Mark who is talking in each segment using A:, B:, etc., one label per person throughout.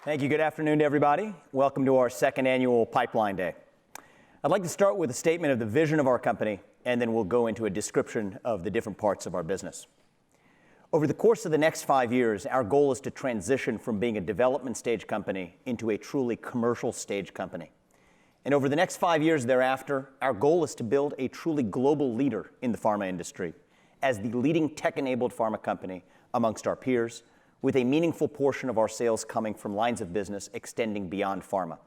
A: Thank you. Good afternoon to everybody. Welcome to our second annual Pipeline Day. I'd like to start with a statement of the vision of our company, and then we'll go into a description of the different parts of our business. Over the course of the next 5 years, our goal is to transition from being a development stage company into a truly commercial stage company. And over the next 5 years thereafter, our goal is to build a truly global leader in the pharma industry as the leading tech-enabled pharma company amongst our peers, with a meaningful portion of our sales coming from lines of business extending beyond pharma.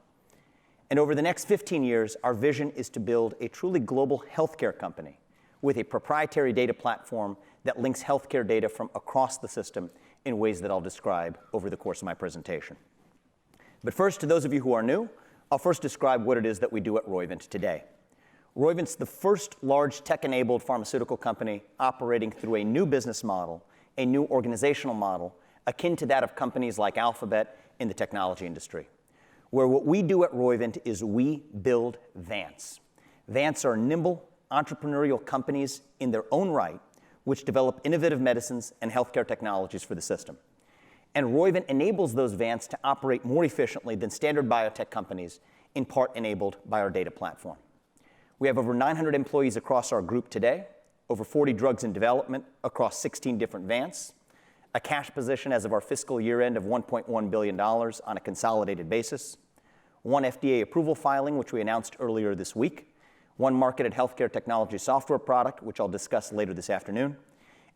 A: And over the next 15 years, our vision is to build a truly global healthcare company with a proprietary data platform that links healthcare data from across the system in ways that I'll describe over the course of my presentation. But first, to those of you who are new, I'll first describe what it is that we do at Roivant today. Roivant's the first large tech-enabled pharmaceutical company operating through a new business model, a new organizational model, akin to that of companies like Alphabet in the technology industry, where what we do at Roivant is we build Vants. Vants are nimble, entrepreneurial companies in their own right, which develop innovative medicines and healthcare technologies for the system. And Roivant enables those Vants to operate more efficiently than standard biotech companies, in part enabled by our data platform. We have over 900 employees across our group today, over 40 drugs in development across 16 different Vants, a cash position as of our fiscal year end of $1.1 billion on a consolidated basis, one FDA approval filing, which we announced earlier this week, one marketed healthcare technology software product, which I'll discuss later this afternoon,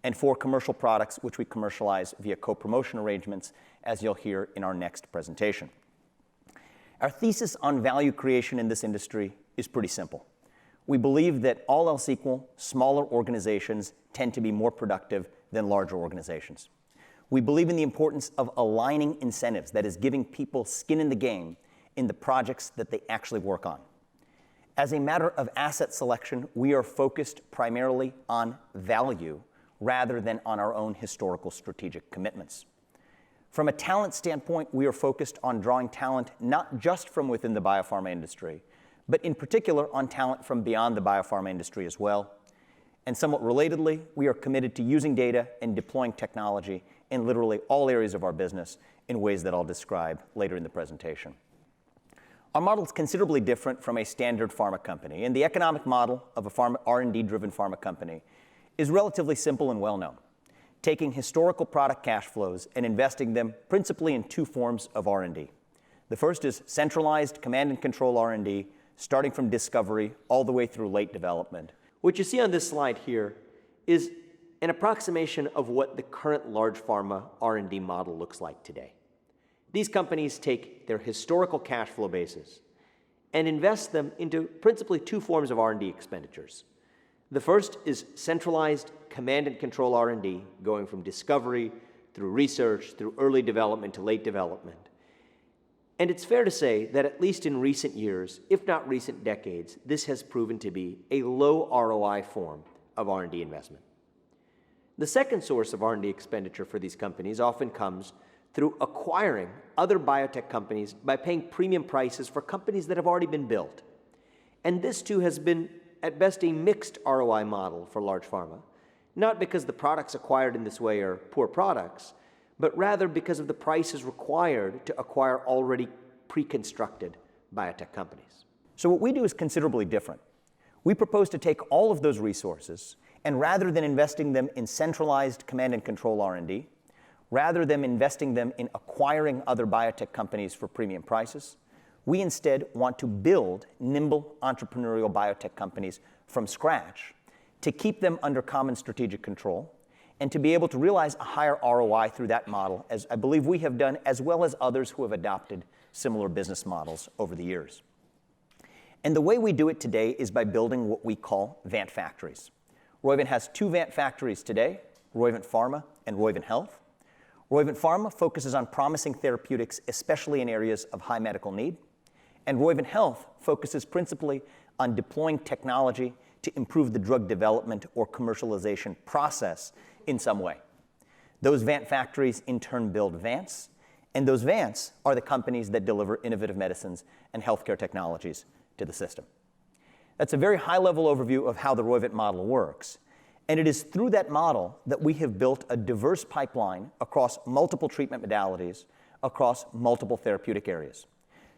A: and 4 commercial products, which we commercialize via co-promotion arrangements, as you'll hear in our next presentation. Our thesis on value creation in this industry is pretty simple. We believe that all else equal, smaller organizations tend to be more productive than larger organizations. We believe in the importance of aligning incentives, that is, giving people skin in the game in the projects that they actually work on. As a matter of asset selection, we are focused primarily on value rather than on our own historical strategic commitments. From a talent standpoint, we are focused on drawing talent not just from within the biopharma industry, but in particular on talent from beyond the biopharma industry as well. And somewhat relatedly, we are committed to using data and deploying technology in literally all areas of our business in ways that I'll describe later in the presentation. Our model is considerably different from a standard pharma company, and the economic model of a R&D-driven pharma company is relatively simple and well-known, taking historical product cash flows and investing them principally in 2 forms of R&D. The first is centralized command and control R&D, starting from discovery all the way through late development.
B: What you see on this slide here is an approximation of what the current large pharma R&D model looks like today. These companies take their historical cash flow bases and invest them into principally 2 forms of R&D expenditures. The first is centralized command and control R&D, going from discovery through research, through early development to late development. And it's fair to say that at least in recent years, if not recent decades, this has proven to be a low ROI form of R&D investment. The second source of R&D expenditure for these companies often comes through acquiring other biotech companies by paying premium prices for companies that have already been built. And this too has been, at best, a mixed ROI model for large pharma, not because the products acquired in this way are poor products, but rather because of the prices required to acquire already pre-constructed biotech companies.
A: So what we do is considerably different. We propose to take all of those resources, and rather than investing them in centralized command and control R&D, rather than investing them in acquiring other biotech companies for premium prices, we instead want to build nimble entrepreneurial biotech companies from scratch to keep them under common strategic control and to be able to realize a higher ROI through that model, as I believe we have done, as well as others who have adopted similar business models over the years. And the way we do it today is by building what we call Vant factories. Roivant has 2 Vant factories today, Roivant Pharma and Roivant Health. Roivant Pharma focuses on promising therapeutics, especially in areas of high medical need. And Roivant Health focuses principally on deploying technology to improve the drug development or commercialization process in some way. Those Vant factories in turn build Vants, and those Vants are the companies that deliver innovative medicines and healthcare technologies to the system. That's a very high-level overview of how the Roivant model works. And it is through that model that we have built a diverse pipeline across multiple treatment modalities across multiple therapeutic areas.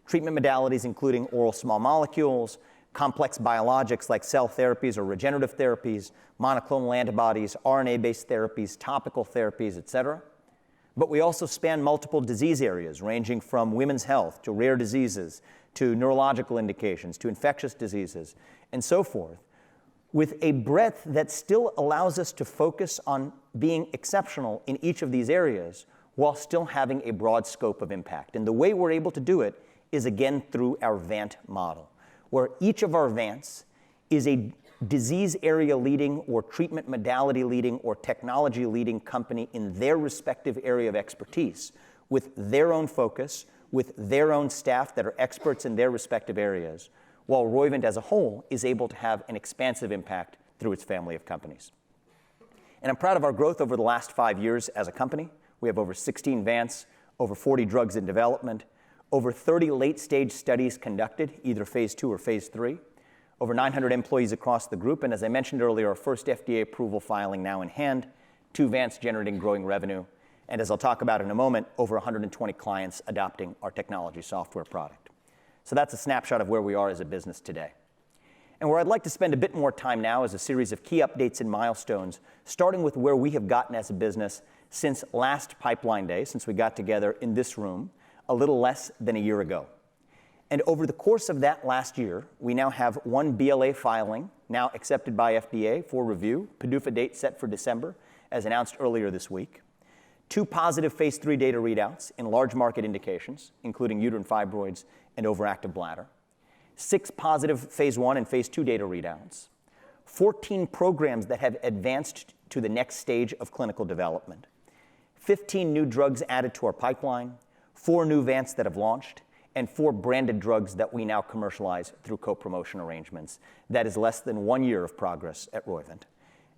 A: Treatment modalities including oral small molecules, complex biologics like cell therapies or regenerative therapies, monoclonal antibodies, RNA-based therapies, topical therapies, et cetera. But we also span multiple disease areas, ranging from women's health to rare diseases, to neurological indications, to infectious diseases, and so forth, with a breadth that still allows us to focus on being exceptional in each of these areas while still having a broad scope of impact. And the way we're able to do it is, again, through our VANT model, where each of our VANTs is a disease area leading or treatment modality leading or technology leading company in their respective area of expertise, with their own focus, with their own staff that are experts in their respective areas, while Roivant as a whole is able to have an expansive impact through its family of companies. And I'm proud of our growth over the last 5 years as a company. We have over 16 VANTs, over 40 drugs in development, over 30 late-stage studies conducted, either phase 2 or phase 3, over 900 employees across the group, and as I mentioned earlier, our first FDA approval filing now in hand, 2 VANTs generating growing revenue, and as I'll talk about in a moment, over 120 clients adopting our technology software product. So that's a snapshot of where we are as a business today. And where I'd like to spend a bit more time now is a series of key updates and milestones, starting with where we have gotten as a business since last Pipeline Day, since we got together in this room a little less than a year ago. And over the course of that last year, we now have 1 BLA filing now accepted by FDA for review, PDUFA date set for December, as announced earlier this week. 2 positive phase 3 data readouts in large market indications, including uterine fibroids and overactive bladder. 6 positive phase 1 and phase 2 data readouts. 14 programs that have advanced to the next stage of clinical development. 15 new drugs added to our pipeline, 4 new VANTs that have launched, and 4 branded drugs that we now commercialize through co-promotion arrangements. That is less than 1 year of progress at Roivant.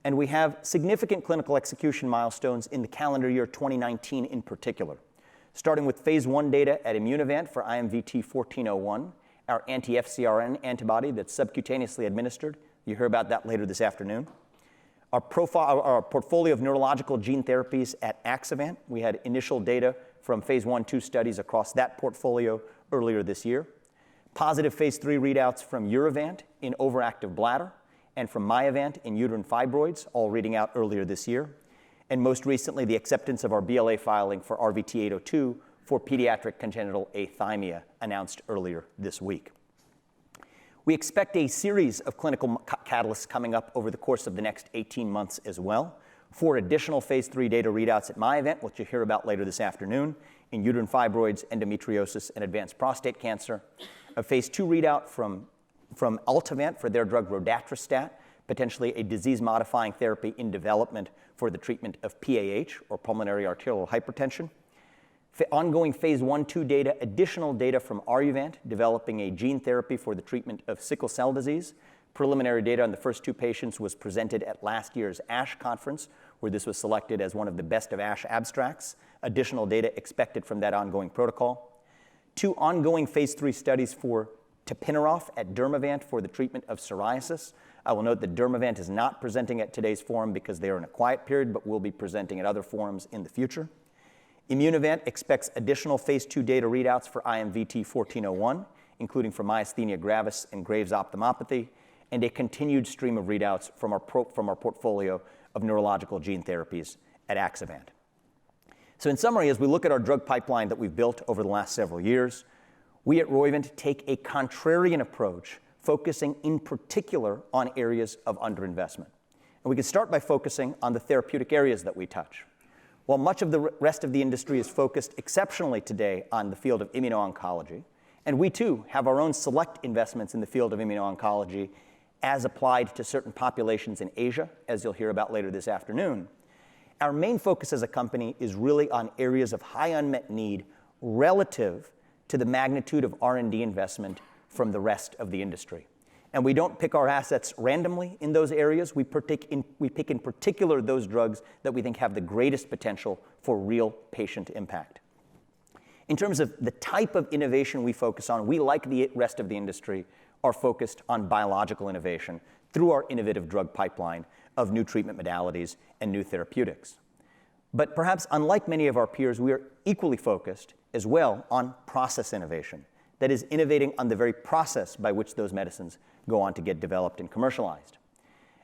A: And we have significant clinical execution milestones in the calendar year 2019 in particular, starting with phase 1 data at Immunovant for IMVT-1401, our anti-FcRn antibody that's subcutaneously administered. You'll hear about that later this afternoon. Our portfolio of neurological gene therapies at Axovant. We had initial data from phase 1-2 studies across that portfolio earlier this year. Positive phase 3 readouts from Urovant in overactive bladder and from Myovant in uterine fibroids, all reading out earlier this year. And most recently, the acceptance of our BLA filing for RVT-802 for pediatric congenital athymia, announced earlier this week. We expect a series of clinical catalysts coming up over the course of the next 18 months as well. 4 additional phase 3 data readouts at Myovant, which you'll hear about later this afternoon, in uterine fibroids, endometriosis, and advanced prostate cancer. A phase 2 readout from Ultivant for their drug rodatrostat, potentially a disease-modifying therapy in development for the treatment of PAH, or pulmonary arterial hypertension. Ongoing phase 1-2 data, additional data from Aruvant, developing a gene therapy for the treatment of sickle cell disease. Preliminary data on the first 2 patients was presented at last year's ASH conference, where this was selected as one of the best of ASH abstracts. Additional data expected from that ongoing protocol. 2 ongoing phase 3 studies for tapinarof at Dermavant for the treatment of psoriasis. I will note that Dermavant is not presenting at today's forum because they are in a quiet period, but will be presenting at other forums in the future. Immunovant expects additional phase 2 data readouts for IMVT-1401, including for myasthenia gravis and Graves' ophthalmopathy, and a continued stream of readouts from our portfolio of neurological gene therapies at Axovant. So in summary, as we look at our drug pipeline that we've built over the last several years, we at Roivant take a contrarian approach, focusing in particular on areas of underinvestment. And we can start by focusing on the therapeutic areas that we touch. While much of the rest of the industry is focused exceptionally today on the field of immuno-oncology, and we too have our own select investments in the field of immuno-oncology as applied to certain populations in Asia, as you'll hear about later this afternoon, our main focus as a company is really on areas of high unmet need relative to the magnitude of R&D investment from the rest of the industry. And we don't pick our assets randomly in those areas. We pick in particular those drugs that we think have the greatest potential for real patient impact. In terms of the type of innovation we focus on, we, like the rest of the industry, are focused on biological innovation through our innovative drug pipeline of new treatment modalities and new therapeutics. But perhaps unlike many of our peers, we are equally focused as well on process innovation. That is, innovating on the very process by which those medicines go on to get developed and commercialized.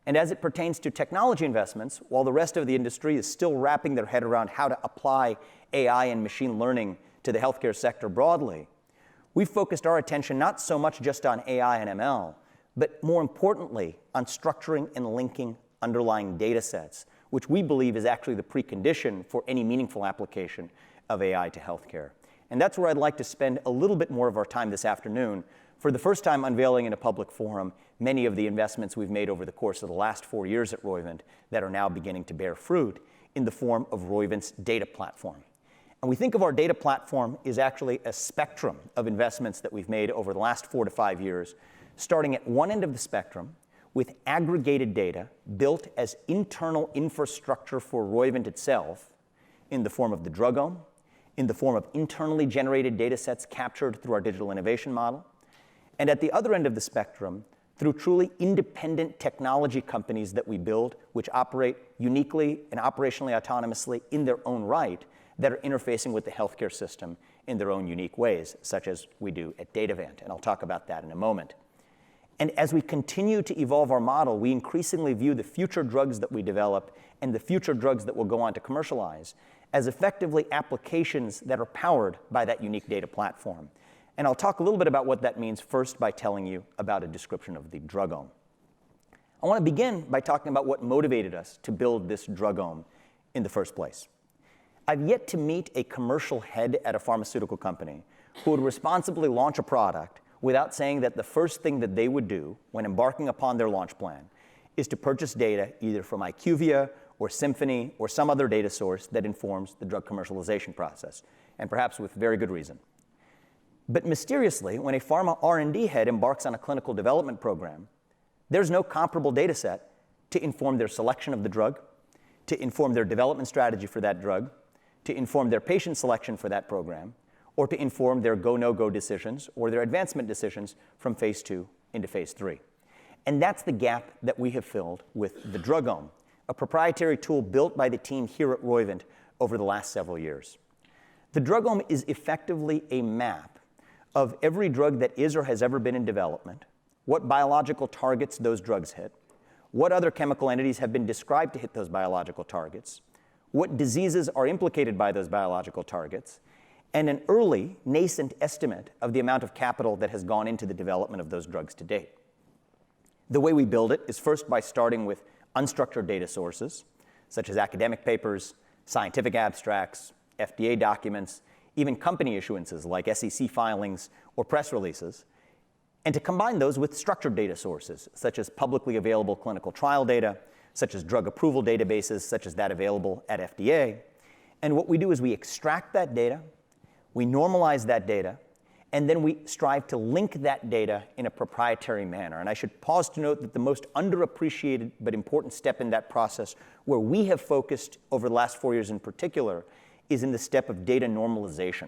A: And as it pertains to technology investments, while the rest of the industry is still wrapping their head around how to apply AI and machine learning to the healthcare sector broadly, we've focused our attention not so much just on AI and ML, but more importantly, on structuring and linking underlying data sets, which we believe is actually the precondition for any meaningful application of AI to healthcare. And that's where I'd like to spend a little bit more of our time this afternoon, for the first time unveiling in a public forum many of the investments we've made over the course of the last 4 years at Roivant that are now beginning to bear fruit in the form of Roivant's data platform. And we think of our data platform as actually a spectrum of investments that we've made over the last 4 to 5 years, starting at one end of the spectrum with aggregated data built as internal infrastructure for Roivant itself in the form of the drugome, in the form of internally generated data sets captured through our digital innovation model, and at the other end of the spectrum, through truly independent technology companies that we build, which operate uniquely and operationally autonomously in their own right, that are interfacing with the healthcare system in their own unique ways, such as we do at Datavant, and I'll talk about that in a moment. And as we continue to evolve our model, we increasingly view the future drugs that we develop and the future drugs that will go on to commercialize as effectively applications that are powered by that unique data platform. And I'll talk a little bit about what that means first by telling you about a description of the drugome. I want to begin by talking about what motivated us to build this drugome in the first place. I've yet to meet a commercial head at a pharmaceutical company who would responsibly launch a product without saying that the first thing that they would do when embarking upon their launch plan is to purchase data either from IQVIA or Symphony or some other data source that informs the drug commercialization process, and perhaps with very good reason. But mysteriously, when a pharma R&D head embarks on a clinical development program, there's no comparable data set to inform their selection of the drug, to inform their development strategy for that drug, to inform their patient selection for that program, or to inform their go, no-go decisions or their advancement decisions from phase 2 into phase 3. And that's the gap that we have filled with the drugome, a proprietary tool built by the team here at Roivant over the last several years. The drugome is effectively a map of every drug that is or has ever been in development, what biological targets those drugs hit, what other chemical entities have been described to hit those biological targets, what diseases are implicated by those biological targets, and an early, nascent estimate of the amount of capital that has gone into the development of those drugs to date. The way we build it is first by starting with unstructured data sources, such as academic papers, scientific abstracts, FDA documents, even company issuances like SEC filings or press releases, and to combine those with structured data sources, such as publicly available clinical trial data, such as drug approval databases, such as that available at FDA. And what we do is we extract that data, we normalize that data, and then we strive to link that data in a proprietary manner. And I should pause to note that the most underappreciated but important step in that process, where we have focused over the last 4 years in particular, is in the step of data normalization.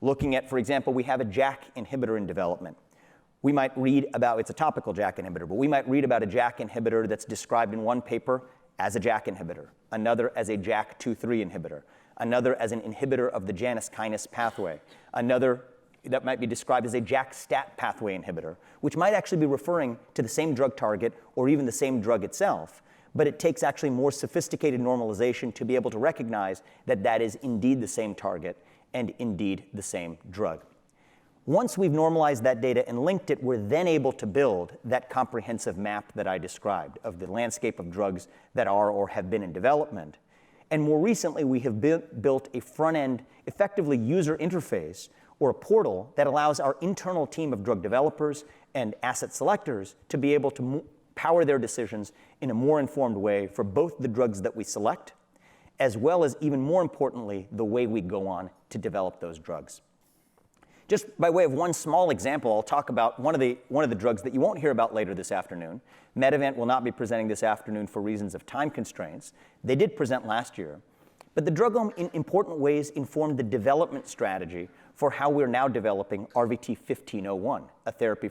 A: Looking at, for example, we have a JAK inhibitor in development. We might read about, it's a topical JAK inhibitor, but we might read about a JAK inhibitor that's described in one paper as a JAK inhibitor, another as a JAK2/3 inhibitor, another as an inhibitor of the Janus kinase pathway, another that might be described as a JAK-STAT pathway inhibitor, which might actually be referring to the same drug target or even the same drug itself, but it takes actually more sophisticated normalization to be able to recognize that that is indeed the same target and indeed the same drug. Once we've normalized that data and linked it, we're then able to build that comprehensive map that I described of the landscape of drugs that are or have been in development. And more recently, we have built a front-end, effectively user interface or a portal that allows our internal team of drug developers and asset selectors to be able to power their decisions in a more informed way for both the drugs that we select, as well as, even more importantly, the way we go on to develop those drugs. Just by way of one small example, I'll talk about one of the drugs that you won't hear about later this afternoon. Medivant will not be presenting this afternoon for reasons of time constraints. They did present last year. But the drugome, in important ways, informed the development strategy for how we're now developing RVT-1501, a therapy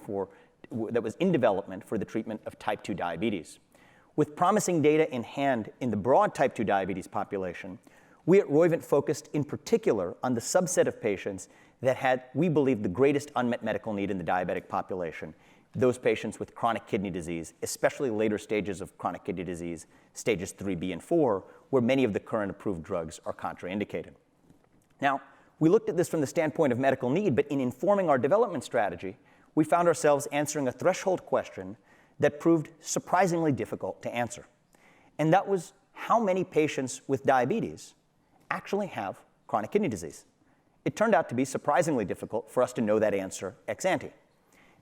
A: that was in development for the treatment of type 2 diabetes. With promising data in hand in the broad type 2 diabetes population, We at Roivant focused in particular on the subset of patients that had, we believe, the greatest unmet medical need in the diabetic population, those patients with chronic kidney disease, especially later stages of chronic kidney disease, stages 3B and 4, where many of the current approved drugs are contraindicated. Now, we looked at this from the standpoint of medical need, but in informing our development strategy, we found ourselves answering a threshold question that proved surprisingly difficult to answer. And that was, how many patients with diabetes actually have chronic kidney disease? It turned out to be surprisingly difficult for us to know that answer ex ante.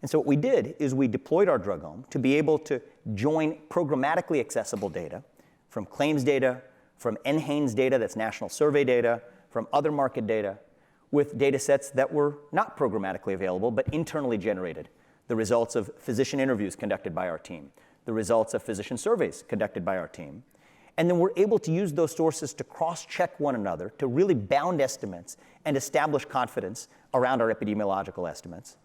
A: And so what we did is we deployed our drugome to be able to join programmatically accessible data from claims data, from NHANES data, that's national survey data, from other market data, with data sets that were not programmatically available, but internally generated. The results of physician interviews conducted by our team, the results of physician surveys conducted by our team. And then we're able to use those sources to cross-check one another, to really bound estimates and establish confidence around our epidemiological estimates.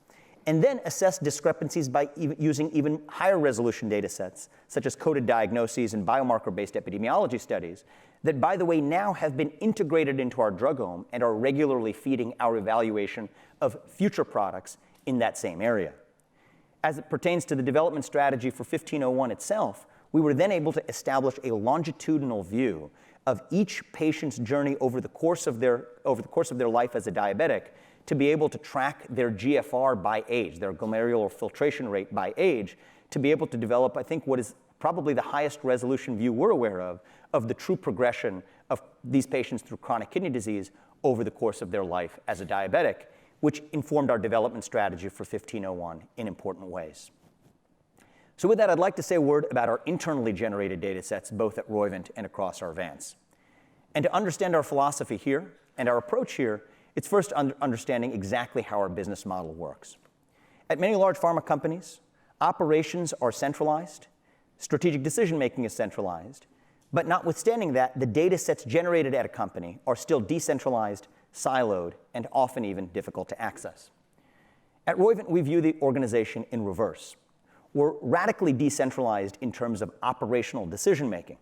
A: And then assess discrepancies by using even higher resolution data sets, such as coded diagnoses and biomarker-based epidemiology studies, that, by the way, now have been integrated into our drugome and are regularly feeding our evaluation of future products in that same area. As it pertains to the development strategy for 1501 itself, we were then able to establish a longitudinal view of each patient's journey over the course of their life as a diabetic, to be able to track their GFR by age, their glomerular filtration rate by age, to be able to develop, I think, what is probably the highest resolution view we're aware of the true progression of these patients through chronic kidney disease over the course of their life as a diabetic, which informed our development strategy for 1501 in important ways. So with that, I'd like to say a word about our internally generated data sets, both at Roivant and across our vans. And to understand our philosophy here and our approach here, it's first understanding exactly how our business model works. At many large pharma companies, operations are centralized, strategic decision-making is centralized, but notwithstanding that, the data sets generated at a company are still decentralized, siloed, and often even difficult to access. At Roivant, we view the organization in reverse. We're radically decentralized in terms of operational decision-making,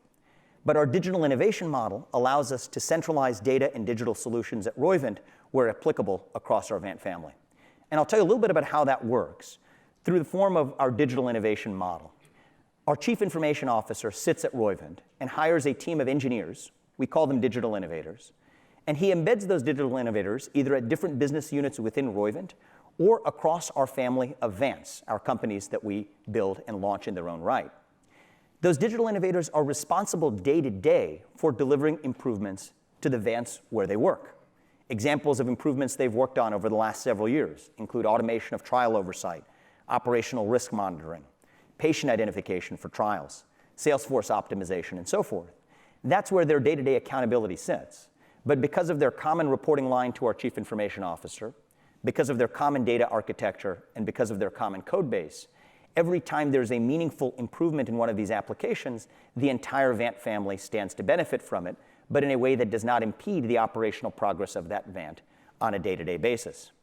A: but our digital innovation model allows us to centralize data and digital solutions at Roivant where applicable across our Vant family. And I'll tell you a little bit about how that works through the form of our digital innovation model. Our chief information officer sits at Roivant and hires a team of engineers, we call them digital innovators, and he embeds those digital innovators either at different business units within Roivant or across our family of Vants, our companies that we build and launch in their own right. Those digital innovators are responsible day to day for delivering improvements to the Vants where they work. Examples of improvements they've worked on over the last several years include automation of trial oversight, operational risk monitoring, patient identification for trials, Salesforce optimization, and so forth. That's where their day-to-day accountability sits. But because of their common reporting line to our chief information officer, because of their common data architecture, and because of their common code base, every time there's a meaningful improvement in one of these applications, the entire Vant family stands to benefit from it, but in a way that does not impede the operational progress of that Vant on a day-to-day basis.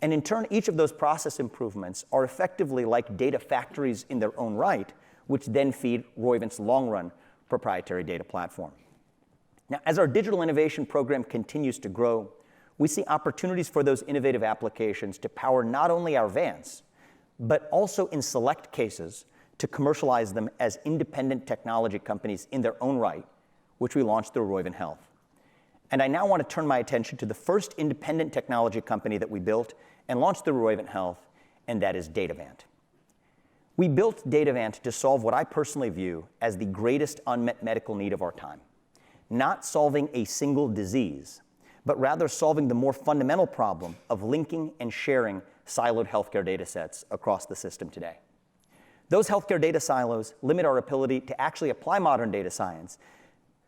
A: And in turn, each of those process improvements are effectively like data factories in their own right, which then feed Roivant's long-run proprietary data platform. Now, as our digital innovation program continues to grow, we see opportunities for those innovative applications to power not only our Vants, but also in select cases to commercialize them as independent technology companies in their own right, which we launched through Roivant Health. And I now want to turn my attention to the first independent technology company that we built and launched through Roivant Health, and that is Datavant. We built Datavant to solve what I personally view as the greatest unmet medical need of our time. Not solving a single disease, but rather solving the more fundamental problem of linking and sharing siloed healthcare data sets across the system today. Those healthcare data silos limit our ability to actually apply modern data science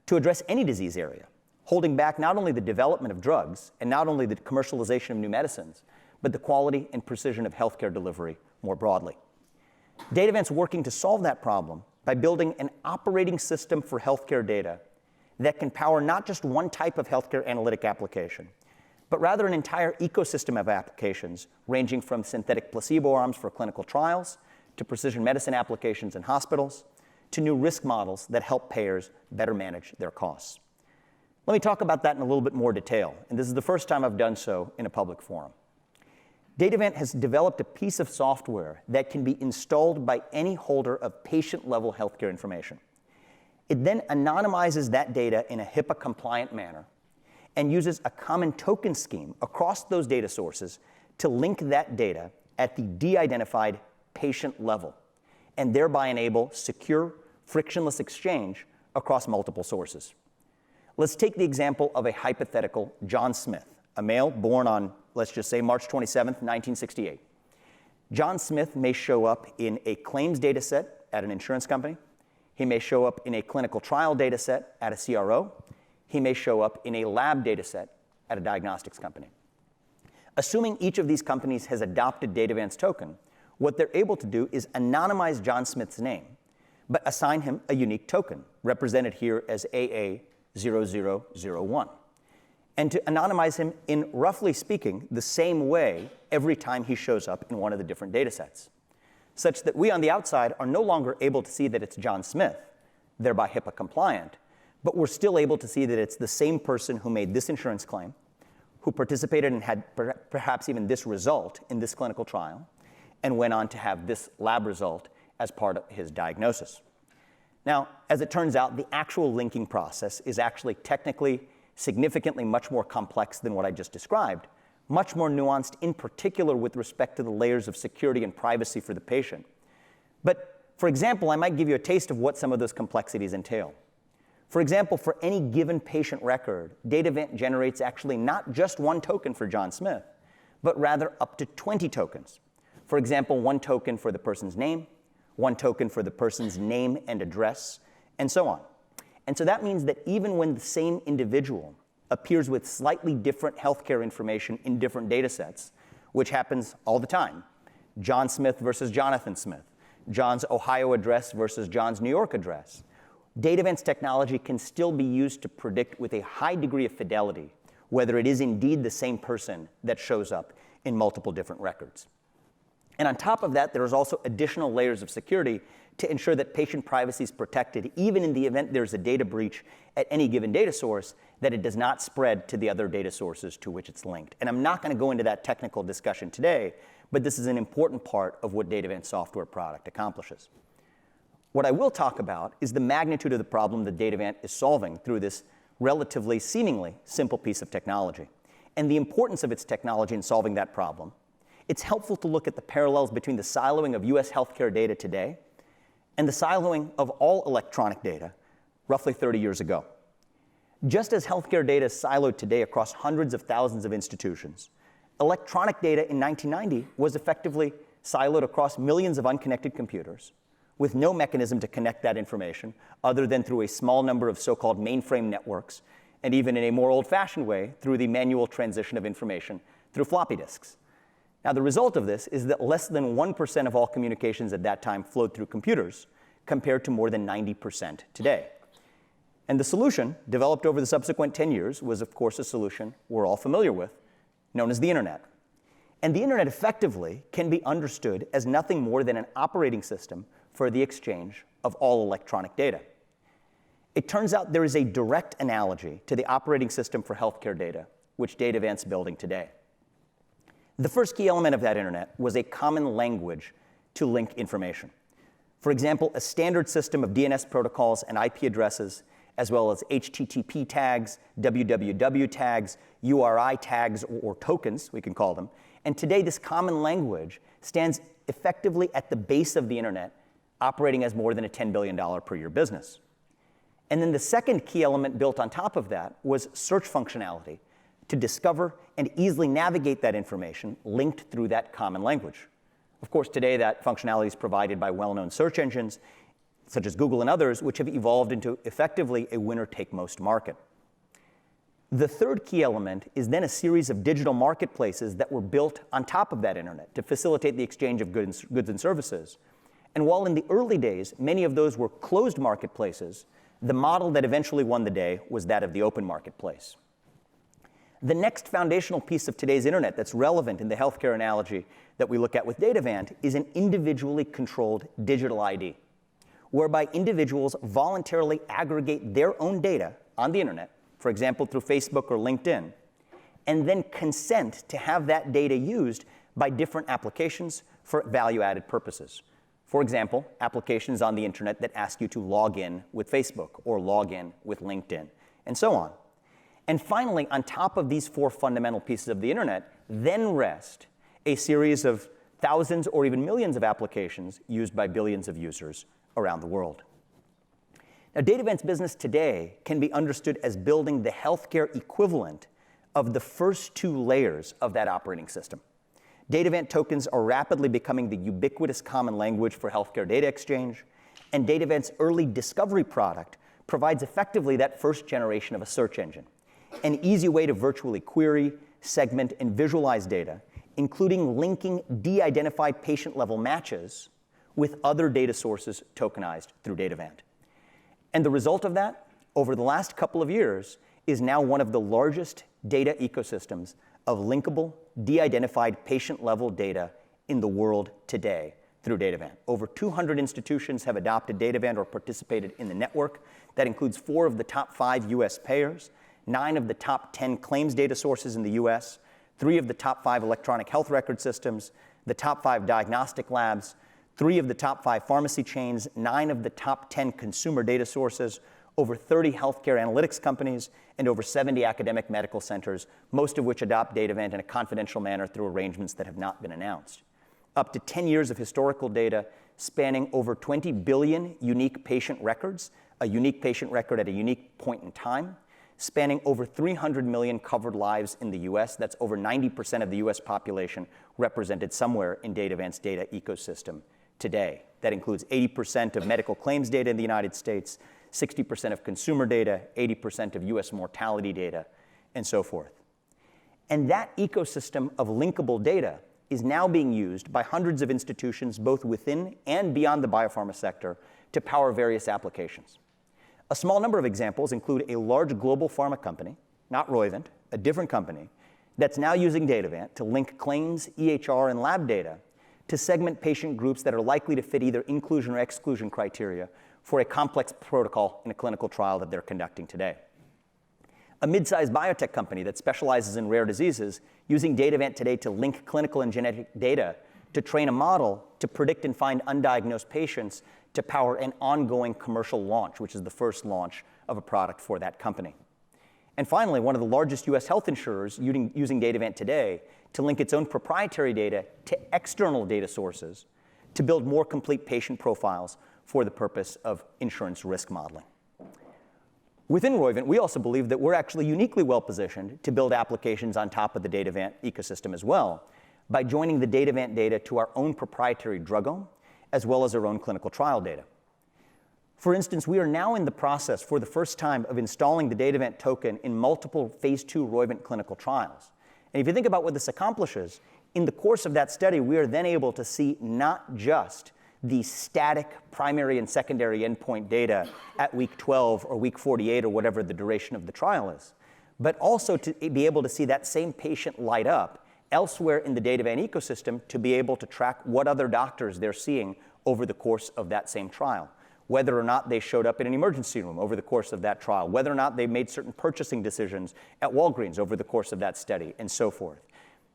A: to address any disease area, holding back not only the development of drugs and not only the commercialization of new medicines, but the quality and precision of healthcare delivery more broadly. Datavant's working to solve that problem by building an operating system for healthcare data that can power not just one type of healthcare analytic application, but rather an entire ecosystem of applications ranging from synthetic placebo arms for clinical trials to precision medicine applications in hospitals to new risk models that help payers better manage their costs. Let me talk about that in a little bit more detail, and this is the first time I've done so in a public forum. Datavant has developed a piece of software that can be installed by any holder of patient-level healthcare information. It then anonymizes that data in a HIPAA-compliant manner and uses a common token scheme across those data sources to link that data at the de-identified patient level, and thereby enable secure, frictionless exchange across multiple sources. Let's take the example of a hypothetical John Smith, a male born on, let's just say, March 27th, 1968. John Smith may show up in a claims data set at an insurance company. He may show up in a clinical trial data set at a CRO. He may show up in a lab data set at a diagnostics company. Assuming each of these companies has adopted Datavant's token, what they're able to do is anonymize John Smith's name, but assign him a unique token, represented here as AA0001, and to anonymize him in, roughly speaking, the same way every time he shows up in one of the different data sets, such that we on the outside are no longer able to see that it's John Smith, thereby HIPAA compliant, but we're still able to see that it's the same person who made this insurance claim, who participated and had perhaps even this result in this clinical trial, and went on to have this lab result as part of his diagnosis. Now, as it turns out, the actual linking process is actually technically significantly much more complex than what I just described, much more nuanced, in particular with respect to the layers of security and privacy for the patient. But for example, I might give you a taste of what some of those complexities entail. For example, for any given patient record, Datavant generates actually not just one token for John Smith, but rather up to 20 tokens. For example, one token for the person's name, one token for the person's name and address, and so on. And so that means that even when the same individual appears with slightly different healthcare information in different data sets, which happens all the time, John Smith versus Jonathan Smith, John's Ohio address versus John's New York address, Datavant's technology can still be used to predict with a high degree of fidelity whether it is indeed the same person that shows up in multiple different records. And on top of that, there is also additional layers of security to ensure that patient privacy is protected, even in the event there's a data breach at any given data source, that it does not spread to the other data sources to which it's linked. And I'm not going to go into that technical discussion today, but this is an important part of what Datavant's software product accomplishes. What I will talk about is the magnitude of the problem that Datavant is solving through this relatively, seemingly simple piece of technology, and the importance of its technology in solving that problem. It's helpful to look at the parallels between the siloing of US healthcare data today and the siloing of all electronic data roughly 30 years ago. Just as healthcare data is siloed today across hundreds of thousands of institutions, electronic data in 1990 was effectively siloed across millions of unconnected computers with no mechanism to connect that information other than through a small number of so-called mainframe networks, and even in a more old-fashioned way, through the manual transition of information through floppy disks. Now, the result of this is that less than 1% of all communications at that time flowed through computers, compared to more than 90% today. And the solution, developed over the subsequent 10 years, was, of course, a solution we're all familiar with, known as the internet. And the internet effectively can be understood as nothing more than an operating system for the exchange of all electronic data. It turns out there is a direct analogy to the operating system for healthcare data, which Datavant's building today. The first key element of that internet was a common language to link information. For example, a standard system of DNS protocols and IP addresses, as well as HTTP tags, www tags, URI tags, or tokens, we can call them. And today, this common language stands effectively at the base of the internet, operating as more than a $10 billion per year business. And then the second key element built on top of that was search functionality to discover and easily navigate that information linked through that common language. Of course, today that functionality is provided by well-known search engines, such as Google and others, which have evolved into effectively a winner-take-most market. The third key element is then a series of digital marketplaces that were built on top of that internet to facilitate the exchange of goods and services. And while in the early days, many of those were closed marketplaces, the model that eventually won the day was that of the open marketplace. The next foundational piece of today's internet that's relevant in the healthcare analogy that we look at with Datavant is an individually controlled digital ID, whereby individuals voluntarily aggregate their own data on the internet for example, through Facebook or LinkedIn, and then consent to have that data used by different applications for value-added purposes. For example, applications on the internet that ask you to log in with Facebook or log in with LinkedIn, and so on. And finally, on top of these four fundamental pieces of the internet, then rest a series of thousands or even millions of applications used by billions of users around the world. Now, Datavant's business today can be understood as building the healthcare equivalent of the first two layers of that operating system. Datavant tokens are rapidly becoming the ubiquitous common language for healthcare data exchange, and Datavant's early discovery product provides effectively that first generation of a search engine, an easy way to virtually query, segment, and visualize data, including linking de-identified patient-level matches with other data sources tokenized through Datavant. And the result of that, over the last couple of years, is now one of the largest data ecosystems of linkable, de-identified patient-level data in the world today through Datavant. Over 200 institutions have adopted Datavant or participated in the network. That includes 4 of the top 5 US payers, 9 of the top 10 claims data sources in the US, 3 of the top 5 electronic health record systems, the top 5 diagnostic labs, 3 of the top 5 pharmacy chains, 9 of the top 10 consumer data sources, over 30 healthcare analytics companies, and over 70 academic medical centers, most of which adopt Datavant in a confidential manner through arrangements that have not been announced. Up to 10 years of historical data spanning over 20 billion unique patient records, a unique patient record at a unique point in time, spanning over 300 million covered lives in the US. That's over 90% of the US population represented somewhere in Datavant's data ecosystem today. That includes 80% of medical claims data in the United States, 60% of consumer data, 80% of US mortality data, and so forth. And that ecosystem of linkable data is now being used by hundreds of institutions, both within and beyond the biopharma sector, to power various applications. A small number of examples include a large global pharma company, not Roivant, a different company, that's now using Datavant to link claims, EHR, and lab data to segment patient groups that are likely to fit either inclusion or exclusion criteria for a complex protocol in a clinical trial that they're conducting today. A mid-sized biotech company that specializes in rare diseases using Datavant today to link clinical and genetic data to train a model to predict and find undiagnosed patients to power an ongoing commercial launch, which is the first launch of a product for that company. And finally, one of the largest US health insurers using Datavant today to link its own proprietary data to external data sources to build more complete patient profiles for the purpose of insurance risk modeling. Within Roivant, we also believe that we're actually uniquely well-positioned to build applications on top of the Datavant ecosystem as well by joining the Datavant data to our own proprietary drugome, as well as our own clinical trial data. For instance, we are now in the process for the first time of installing the Datavant token in multiple phase 2 Roivant clinical trials. And if you think about what this accomplishes, in the course of that study, we are then able to see not just the static primary and secondary endpoint data at week 12 or week 48 or whatever the duration of the trial is, but also to be able to see that same patient light up elsewhere in the Datavant ecosystem to be able to track what other doctors they're seeing over the course of that same trial, whether or not they showed up in an emergency room over the course of that trial, whether or not they made certain purchasing decisions at Walgreens over the course of that study, and so forth.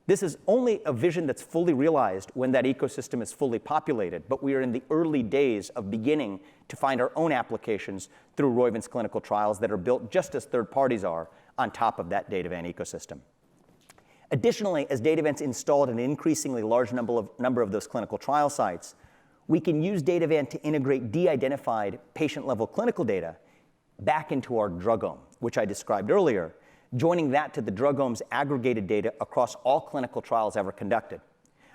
A: This is only a vision that's fully realized when that ecosystem is fully populated, but we are in the early days of beginning to find our own applications through Roivant's clinical trials that are built just as third parties are on top of that Datavant ecosystem. Additionally, as Datavant's installed an increasingly large number of those clinical trial sites, we can use Datavant to integrate de-identified patient-level clinical data back into our drugome, which I described earlier, joining that to the drugome's aggregated data across all clinical trials ever conducted,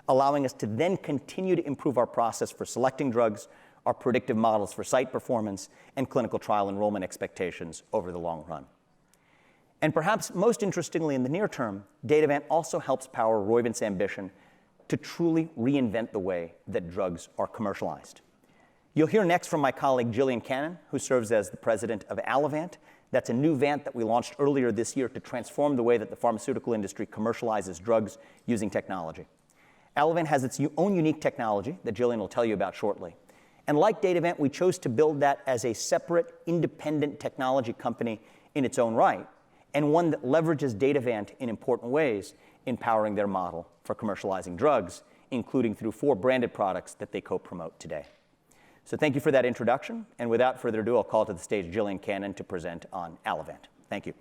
A: allowing us to then continue to improve our process for selecting drugs, our predictive models for site performance, and clinical trial enrollment expectations over the long run. And perhaps most interestingly in the near term, Datavant also helps power Roivant's ambition to truly reinvent the way that drugs are commercialized. You'll hear next from my colleague Jillian Cannon, who serves as the president of Allevant. That's a new Vant that we launched earlier this year to transform the way that the pharmaceutical industry commercializes drugs using technology. Allevant has its own unique technology that Jillian will tell you about shortly. And like Datavant, we chose to build that as a separate, independent technology company in its own right, and one that leverages Datavant in important ways, empowering their model for commercializing drugs, including through 4 branded products that they co-promote today. So thank you for that introduction, and without further ado, I'll call to the stage Jillian Cannon to present on Allevant. Thank you.